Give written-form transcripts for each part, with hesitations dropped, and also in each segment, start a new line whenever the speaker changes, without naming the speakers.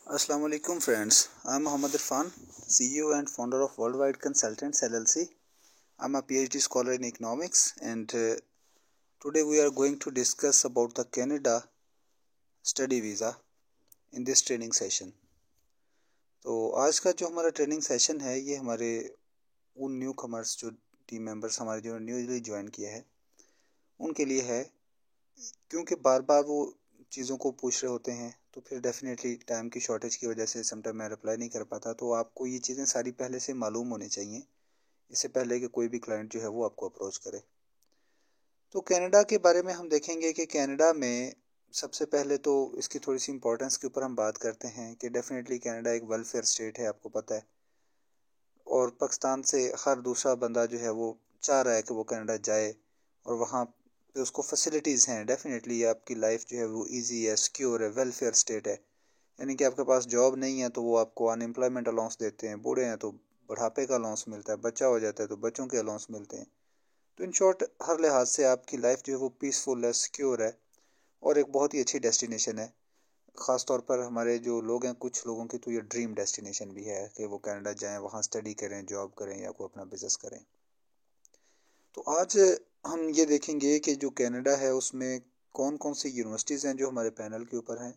Assalamu alaikum friends. I'm Mohammad Irfan, CEO and founder of Worldwide Consultants LLC. I'm a PhD scholar in economics and today we are going to discuss about the Canada study visa in this training session. तो आज का जो हमारा training session है ये हमारे उन new commerce जो टीम मेंबर्स हमारे जो न्यूली ज्वाइन किए हैं उनके लिए है, क्योंकि बार बार वो चीज़ों को पूछ रहे होते हैं तो फिर डेफिनेटली टाइम की शॉर्टेज की वजह से समटाइम मैं रिप्लाई नहीं कर पाता। तो आपको ये चीज़ें सारी पहले से मालूम होनी चाहिए इससे पहले कि कोई भी क्लाइंट जो है वो आपको अप्रोच करे। तो कनाडा के बारे में हम देखेंगे कि कनाडा में सबसे पहले तो इसकी थोड़ी सी इम्पोर्टेंस के ऊपर हम बात करते हैं कि डेफिनेटली कनाडा एक वेलफेयर स्टेट है, आपको पता है, और पाकिस्तान से हर दूसरा बंदा जो है वो चाह रहा है कि वो कनाडा जाए और वहाँ पे उसको फैसिलिटीज़ हैं। डेफिनेटली आपकी लाइफ जो है वो इजी है, सिक्योर है, वेलफेयर स्टेट है। यानी कि आपके पास जॉब नहीं है तो वो आपको अनएम्प्लॉयमेंट अलाउंस देते हैं, बूढ़े हैं तो बुढ़ापे का अलाउंस मिलता है, बच्चा हो जाता है तो बच्चों के अलाउंस मिलते हैं। तो इन शॉर्ट हर लिहाज से आपकी लाइफ जो है वो पीसफुल है, सिक्योर है और एक बहुत ही अच्छी डेस्टिनेशन है। ख़ास तौर पर हमारे जो लोग हैं, कुछ लोगों की तो ये ड्रीम डेस्टिनेशन भी है कि वो कनाडा जाएं, वहाँ स्टडी करें, जॉब करें या कोई अपना बिजनेस करें। तो आज हम ये देखेंगे कि जो कनाडा है उसमें कौन कौन सी यूनिवर्सिटीज़ हैं जो हमारे पैनल के ऊपर हैं,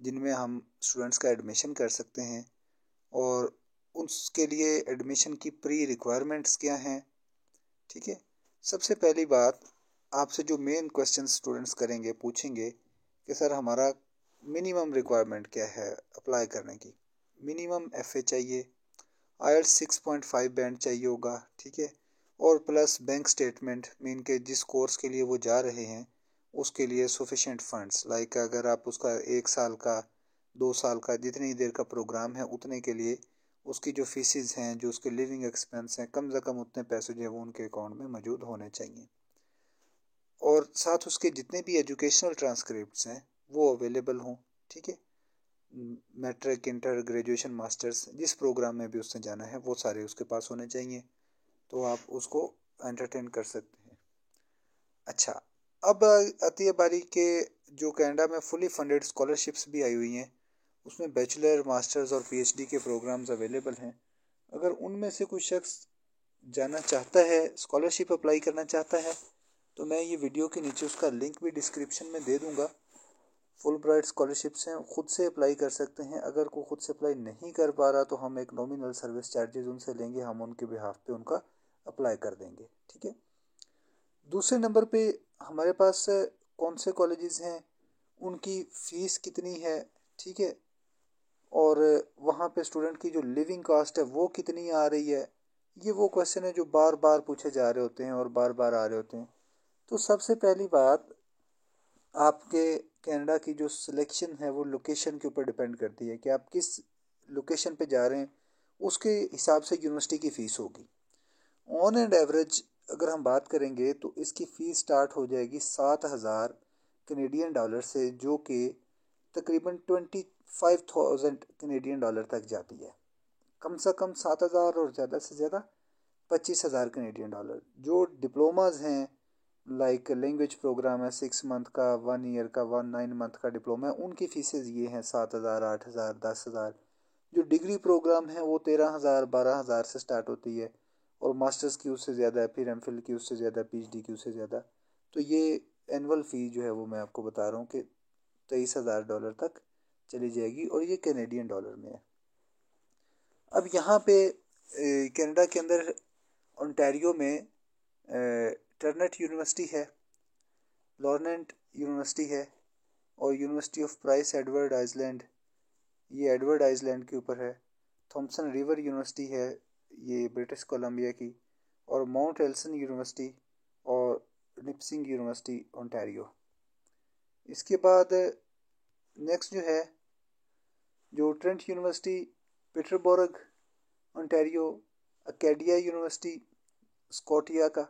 जिनमें हम स्टूडेंट्स का एडमिशन कर सकते हैं और उसके लिए एडमिशन की प्री रिक्वायरमेंट्स क्या हैं। ठीक है, सबसे पहली बात आपसे जो मेन क्वेश्चन स्टूडेंट्स करेंगे, पूछेंगे कि सर हमारा मिनिमम रिक्वायरमेंट क्या है अप्लाई करने की। मिनिमम एफए चाहिए, आईएलटीएस 6.5 बैंड चाहिए होगा, ठीक है, और प्लस बैंक स्टेटमेंट मीन के जिस कोर्स के लिए वो जा रहे हैं उसके लिए सफिशेंट फंड्स, लाइक अगर आप उसका 1 साल का 2 साल का जितनी देर का प्रोग्राम है उतने के लिए उसकी जो फीसिस हैं, जो उसके लिविंग एक्सपेंस हैं, कम से कम उतने पैसे जो है वो उनके अकाउंट में मौजूद होने चाहिए। और साथ उसके जितने भी एजुकेशनल ट्रांसक्रिप्ट्स हैं वो अवेलेबल हों। ठीक है, मैट्रिक, इंटर, ग्रेजुएशन, मास्टर्स, जिस प्रोग्राम में भी उसने जाना है वो सारे उसके पास होने चाहिए, तो आप उसको एंटरटेन कर सकते हैं। अच्छा, अब आती है बारी के जो कनाडा में फुली फंडेड स्कॉलरशिप्स भी आई हुई हैं, उसमें बैचलर, मास्टर्स और पीएचडी के प्रोग्राम्स अवेलेबल हैं। अगर उनमें से कोई शख्स जाना चाहता है, स्कॉलरशिप अप्लाई करना चाहता है, तो मैं ये वीडियो के नीचे उसका लिंक भी डिस्क्रिप्शन में दे दूँगा। फुल ब्राइट स्कॉलरशिप्स हैं, खुद से अप्लाई कर सकते हैं। अगर कोई खुद से अप्लाई नहीं कर पा रहा तो हम एक नॉमिनल सर्विस चार्जेस उनसे लेंगे, हम उनके बिहाफ पे उनका अप्लाई कर देंगे। ठीक है, दूसरे नंबर पे हमारे पास कौन से कॉलेजेस हैं, उनकी फ़ीस कितनी है, ठीक है, और वहाँ पे स्टूडेंट की जो लिविंग कॉस्ट है वो कितनी आ रही है। ये वो क्वेश्चन है जो बार बार पूछे जा रहे होते हैं और बार बार आ रहे होते हैं। तो सबसे पहली बात, आपके कनाडा की जो सिलेक्शन है वो लोकेशन के ऊपर डिपेंड करती है कि आप किस लोकेशन पे जा रहे हैं, उसके हिसाब से यूनिवर्सिटी की फ़ीस होगी। ऑन एंड एवरेज अगर हम बात करेंगे तो इसकी फ़ीस स्टार्ट हो जाएगी 7,000 कनेडियन डॉलर से, जो कि तकरीबन 25,000 कनेडियन डॉलर तक जाती है। कम से कम 7,000 और ज़्यादा से ज़्यादा 25,000 कनेडियन डॉलर। जो डिप्लोमाज हैं, लाइक लैंग्वेज प्रोग्राम है 6 मंथ का, 1 ईयर का, 9 मंथ का डिप्लोमा है, उनकी फ़ीसेज़ ये हैं 7,000, 8,000, 10,000। जो डिग्री प्रोग्राम है वो 13,000, 12,000 से स्टार्ट होती है, और मास्टर्स की उससे ज़्यादा है, फिर एमफिल की उससे ज़्यादा, पीएचडी की उससे ज़्यादा। तो ये एनुअल फ़ी जो है वो मैं आपको बता रहा हूँ कि 23,000 डॉलर तक चली जाएगी, और ये कैनेडियन डॉलर में है। अब यहाँ पे कनाडा के अंदर ओंटारियो में टर्नेट यूनिवर्सिटी है, लॉरेंट यूनिवर्सिटी है, और university of price Edward island, ये एडवर्ड आइलैंड के ऊपर है। थॉमसन रिवर यूनिवर्सिटी है, ये ब्रिटिश कोलंबिया की, और माउंट एल्सन यूनिवर्सिटी और निप्सिंग यूनिवर्सिटी ओंटारियो। इसके बाद नेक्स्ट जो है, जो Trent University Peterborough Ontario, Acadia University Scotia का,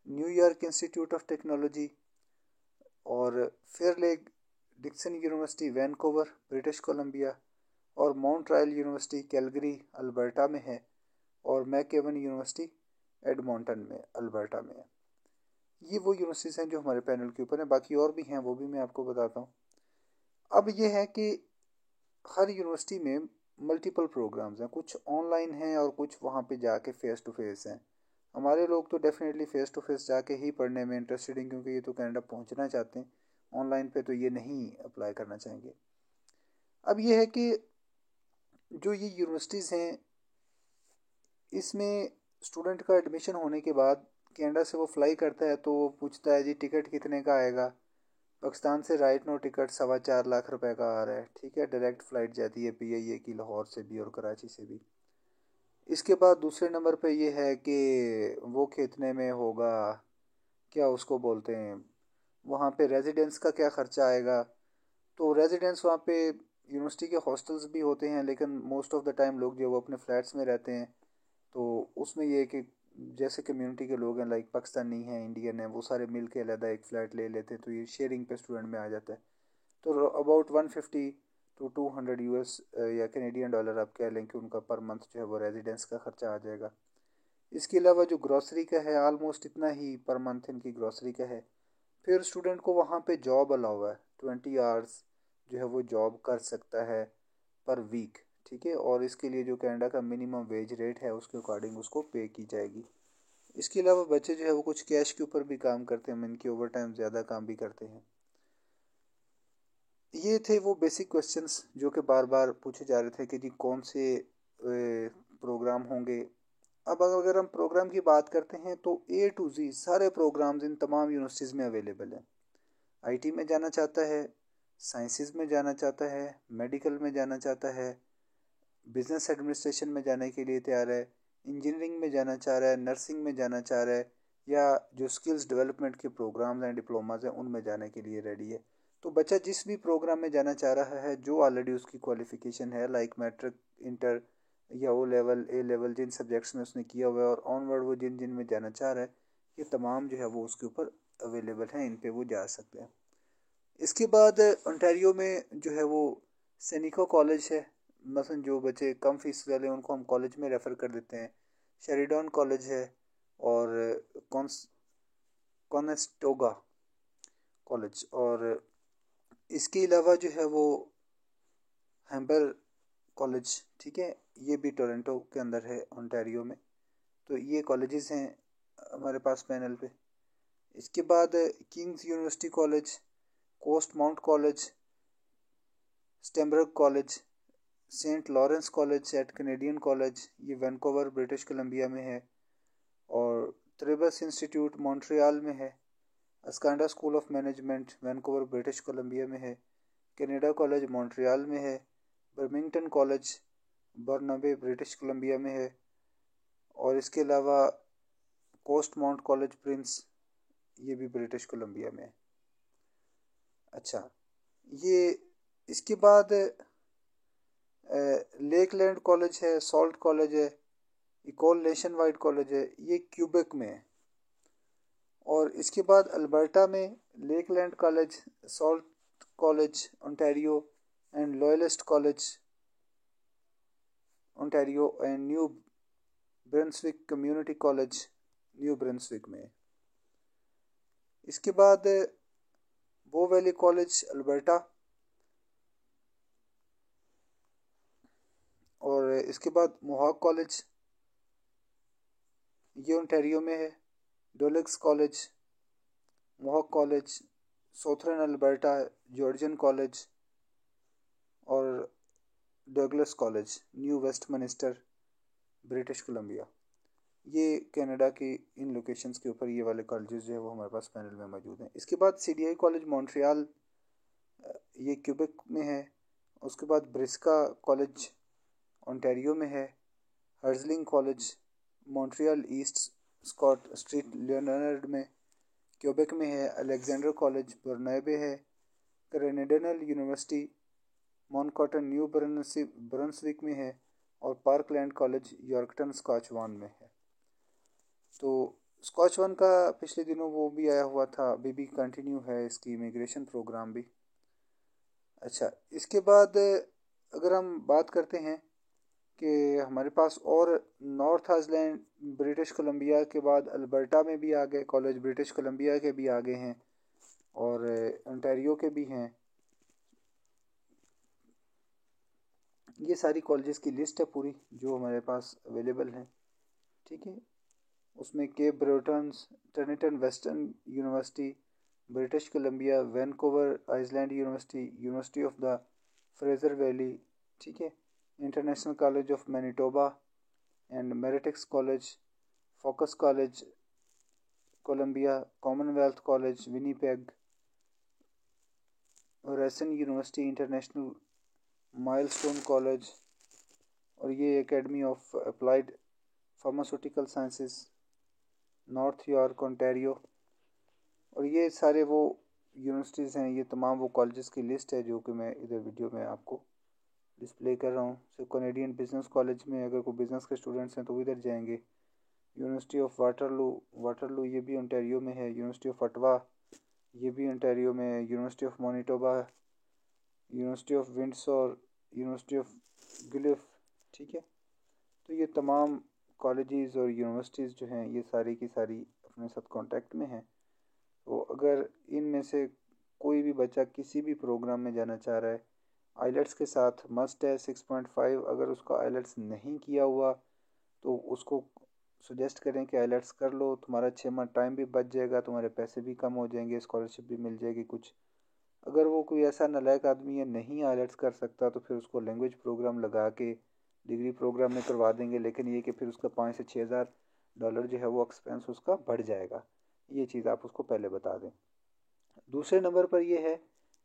न्यूयॉर्क इंस्टीट्यूट ऑफ टेक्नोलॉजी, और Fairleigh Dickinson University Vancouver British Columbia, और Mount Royal University Calgary Alberta में है, और मैकेवन यूनिवर्सिटी एडमॉन्टन में अल्बर्टा में है। ये वो यूनिवर्सिटीज़ हैं जो हमारे पैनल के ऊपर हैं, बाकी और भी हैं वो भी मैं आपको बताता हूँ। अब ये है कि हर यूनिवर्सिटी में मल्टीपल प्रोग्राम्स हैं, कुछ ऑनलाइन हैं और कुछ वहाँ पे जाके फ़ेस टू फेस हैं। हमारे लोग तो डेफिनेटली फ़ेस टू फेस जाके ही पढ़ने में इंटरेस्टेड हैं, क्योंकि ये तो कनाडा पहुँचना चाहते हैं। ऑनलाइन पे तो ये नहीं अप्लाई करना चाहेंगे। अब ये है कि जो ये यूनिवर्सिटीज़ हैं, इसमें स्टूडेंट का एडमिशन होने के बाद कनाडा से वो फ्लाई करता है, तो वो पूछता है जी टिकट कितने का आएगा। पाकिस्तान से राइट नो टिकट 4.25 लाख रुपए का आ रहा है, ठीक है। डायरेक्ट फ़्लाइट जाती है PIA की, लाहौर से भी और कराची से भी। इसके बाद दूसरे नंबर पे ये है कि वो कितने में होगा, क्या उसको बोलते हैं, वहाँ पे रेजिडेंस का क्या ख़र्चा आएगा। तो रेजिडेंस वहाँ पे यूनिवर्सिटी के हॉस्टल्स भी होते हैं, लेकिन मोस्ट ऑफ़ द टाइम लोग जो वो अपने फ्लैट्स में रहते हैं। तो उसमें ये है कि जैसे कम्युनिटी के लोग हैं, लाइक पाकिस्तानी हैं, इंडियन हैं, वो सारे मिल के अलग एक फ़्लैट ले लेते हैं, तो ये शेयरिंग पे स्टूडेंट में आ जाता है। तो अबाउट 150 टू 200 US या कैनेडियन डॉलर आप कह लें कि उनका पर मंथ जो है वो रेजिडेंस का ख़र्चा आ जाएगा। इसके अलावा जो ग्रॉसरी का है, आलमोस्ट इतना ही पर मंथ इनकी ग्रॉसरी का है। फिर स्टूडेंट को वहाँ पे जॉब अलाउ है, 20 आवर्स जो है वो जॉब कर सकता है पर वीक, ठीक है। और इसके लिए जो कनाडा का मिनिमम वेज रेट है उसके अकॉर्डिंग उसको पे की जाएगी। इसके अलावा बच्चे जो है वो कुछ कैश के ऊपर भी काम करते हैं, इनकी ओवर टाइम ज़्यादा काम भी करते हैं। ये थे वो बेसिक क्वेश्चंस जो कि बार बार पूछे जा रहे थे कि जी कौन से प्रोग्राम होंगे। अब अगर हम प्रोग्राम की बात करते हैं तो A to Z सारे प्रोग्राम्स इन तमाम यूनिवर्सिटीज़ में अवेलेबल हैं। IT में जाना चाहता है, साइंसेज में जाना चाहता है, मेडिकल में जाना चाहता है, बिजनेस एडमिनिस्ट्रेशन में जाने के लिए तैयार है, इंजीनियरिंग में जाना चाह रहा है, नर्सिंग में जाना चाह रहा है, या जो स्किल्स डेवलपमेंट के प्रोग्राम्स हैं, डिप्लोमाज हैं, उनमें जाने के लिए रेडी है। तो बच्चा जिस भी प्रोग्राम में जाना चाह रहा है, जो ऑलरेडी उसकी क्वालिफिकेशन है, लाइक मैट्रिक, इंटर या O लेवल, A लेवल, जिन सब्जेक्ट्स में उसने किया हुआ है, और ऑनवर्ड वो जिन जिन में जाना चाह रहा है, ये तमाम जो है वो उसके ऊपर अवेलेबल हैं, इन पे वो जा सकते हैं। इसके बाद ओंटारियो में जो है वो सैनिको कॉलेज है। मसलन जो बच्चे कम फीस वाले हैं उनको हम कॉलेज में रेफ़र कर देते हैं। शेरिडॉन कॉलेज है, और कॉनेस्टोगा कॉलेज, और इसके अलावा जो है वो हैम्बर कॉलेज, ठीक है। ये भी टोरंटो के अंदर है, ओंटारियो में। तो ये कॉलेजेस हैं हमारे पास पैनल पे। इसके बाद Kings University college, Coast Mount college, Stemberg college, Saint Lawrence college at Canadian college, ये वैनकूवर ब्रिटिश कोलंबिया में है। और त्रिबस इंस्टीट्यूट मॉन्ट्रियल में है। Ascenda school of management Vancouver British Columbia में है। कनाडा कॉलेज मॉन्ट्रियल में है। Burlington college Burnaby British Columbia में है। और इसके अलावा कोस्ट माउंट कॉलेज प्रिंस, ये भी ब्रिटिश कोलंबिया में है। अच्छा, ये इसके बाद लेकलैंड कॉलेज है, सॉल्ट कॉलेज है, इकोल नेशन वाइड कॉलेज है, ये क्यूबेक में है। और इसके बाद अल्बर्टा में Lakeland college, Sault college Ontario, and Loyalist college Ontario, and New Brunswick community college New Brunswick में। इसके बाद बो वैली कॉलेज अल्बर्टा, और इसके बाद मोहाक कॉलेज, ये ओंटारियो में है। Dolex college, Mohawk college, Southern Alberta Georgian college, और Douglas college New Westminster British Columbia. ये कनाडा की इन लोकेशंस के ऊपर ये वाले कॉलेजेस जो है वो हमारे पास पैनल में मौजूद हैं। इसके बाद CDI कॉलेज मॉन्ट्रियल, ये क्यूबेक में है। उसके बाद ब्रिस्का कॉलेज ओंटारियो में है। Herzing college Montreal east Scott street Leonard में क्यूबेक में है। अलेक्जेंडर कॉलेज बर्नाबे है। Grenadian University Moncton New Brunswick में है। और पार्कलैंड कॉलेज यॉर्कटन स्कॉचवान में है। तो स्कॉचवान का पिछले दिनों वो भी आया हुआ था, अभी भी कंटिन्यू है इसकी इमिग्रेशन प्रोग्राम भी। अच्छा, इसके बाद अगर हम बात करते हैं कि हमारे पास और नॉर्थ आइलैंड ब्रिटिश कोलंबिया के बाद अल्बर्टा में भी आ गए कॉलेज, ब्रिटिश कोलंबिया के भी आगे हैं, और ओंटारियो के भी हैं। ये सारी कॉलेजेस की लिस्ट है पूरी जो हमारे पास अवेलेबल हैं, ठीक है। उसमें Cape Bretons, Trinity Western University, British Columbia, Vancouver Island University, University of the Fraser Valley, ठीक है, international college of Manitoba and Meritics college, Focus college Columbia, Commonwealth college Winnipeg, Ryerson University international, Milestone college, और ये academy of applied pharmaceutical sciences, North York Ontario. और ये सारे वो universities हैं, ये तमाम वो कॉलेजेस की लिस्ट है जो कि मैं इधर वीडियो में आपको डिस्प्ले कर रहा हूँ। सो कैनेडियन बिजनेस कॉलेज में अगर कोई बिज़नेस के स्टूडेंट्स हैं तो वो इधर जाएंगे। यूनिवर्सिटी ऑफ वाटरलू ये भी ओंटारियो में है। यूनिवर्सिटी ऑफ अटवा ये भी ओंटारियो में है। University of Manitoba, University of Windsor, University of Guelph, ठीक है। तो ये तमाम कॉलेजेस और यूनिवर्सिटीज़ जो हैं ये सारी की सारी अपने साथ कांटेक्ट में हैं। तो अगर इनमें से कोई भी बच्चा किसी भी प्रोग्राम में जाना चाह रहा है, आइलेट्स के साथ मस्ट है 6.5। अगर उसका आइलेट्स नहीं किया हुआ तो उसको सजेस्ट करें कि आइलेट्स कर लो, तुम्हारा 6 माह टाइम भी बच जाएगा, तुम्हारे पैसे भी कम हो जाएंगे, स्कॉलरशिप भी मिल जाएगी कुछ। अगर वो कोई ऐसा नालायक आदमी है नहीं आइलेट्स कर सकता तो फिर उसको लैंग्वेज प्रोग्राम लगा के डिग्री प्रोग्राम में करवा देंगे, लेकिन ये कि फिर उसका $5,000 से $6,000 जो है वो एक्सपेंस उसका बढ़ जाएगा। ये चीज़ आप उसको पहले बता दें। दूसरे नंबर पर ये है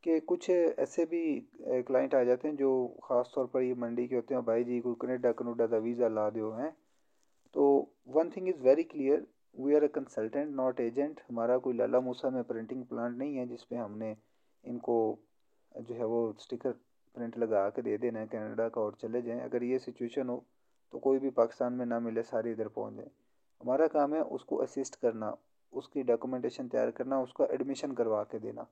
कि कुछ ऐसे भी क्लाइंट आ जाते हैं जो ख़ास तौर पर ये मंडी के होते हैं, भाई जी कोई कनेडा का वीज़ा ला दो हैं। तो one thing is very clear, we are a consultant not agent. हमारा कोई लाला मूसा में प्रिंटिंग प्लांट नहीं है जिसपे हमने इनको जो है वो स्टिकर प्रिंट लगा के दे देना है कनाडा का और चले जाएं। अगर ये सिचुएशन हो तो कोई भी पाकिस्तान में ना मिले, सारे इधर पहुंच जाएं। हमारा काम है उसको असिस्ट करना, उसकी डॉक्यूमेंटेशन तैयार करना, उसका एडमिशन करवा के देना।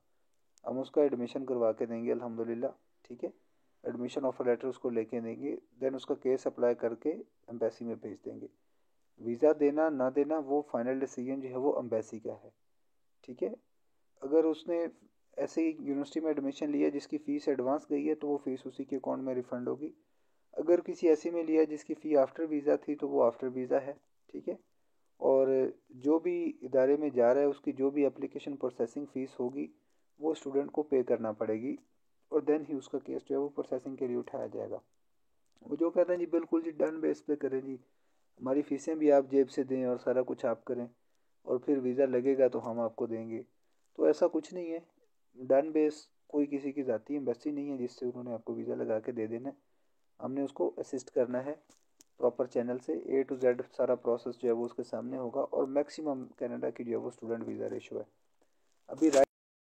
हम उसका एडमिशन करवा के देंगे अल्हम्दुलिल्लाह, ठीक है। एडमिशन ऑफर लेटर उसको लेके देंगे, देन उसका केस अप्लाई करके एम्बेसी में भेज देंगे। वीज़ा देना ना देना वो फाइनल डिसीजन जो है वो एम्बेसी का है, ठीक है। अगर उसने ऐसे ही यूनिवर्सिटी में एडमिशन लिया जिसकी फ़ीस एडवांस गई है तो वो फ़ीस उसी के अकाउंट में रिफ़ंड होगी। अगर किसी ऐसी में लिया जिसकी फ़ी आफ्टर वीज़ा थी तो वो आफ्टर वीज़ा है, ठीक है। और जो भी इदारे में जा रहा है उसकी जो भी एप्लीकेशन प्रोसेसिंग फ़ीस होगी वो स्टूडेंट को पे करना पड़ेगी, और देन ही उसका केस जो है वो प्रोसेसिंग के लिए उठाया जाएगा। वो जो कहते हैं जी बिल्कुल जी डन बेस पे करें जी, हमारी फ़ीसें भी आप जेब से दें और सारा कुछ आप करें और फिर वीज़ा लगेगा तो हम आपको देंगे, तो ऐसा कुछ नहीं है। डन बेस कोई किसी की ज़ाती एम्बेसी नहीं है जिससे उन्होंने आपको वीज़ा लगा के दे देना है। हमने उसको असिस्ट करना है प्रॉपर चैनल से, A to Z सारा प्रोसेस जो है वो उसके सामने होगा। और मैक्सिमम कनाडा की जो है वो स्टूडेंट वीज़ा रेशो है। अभी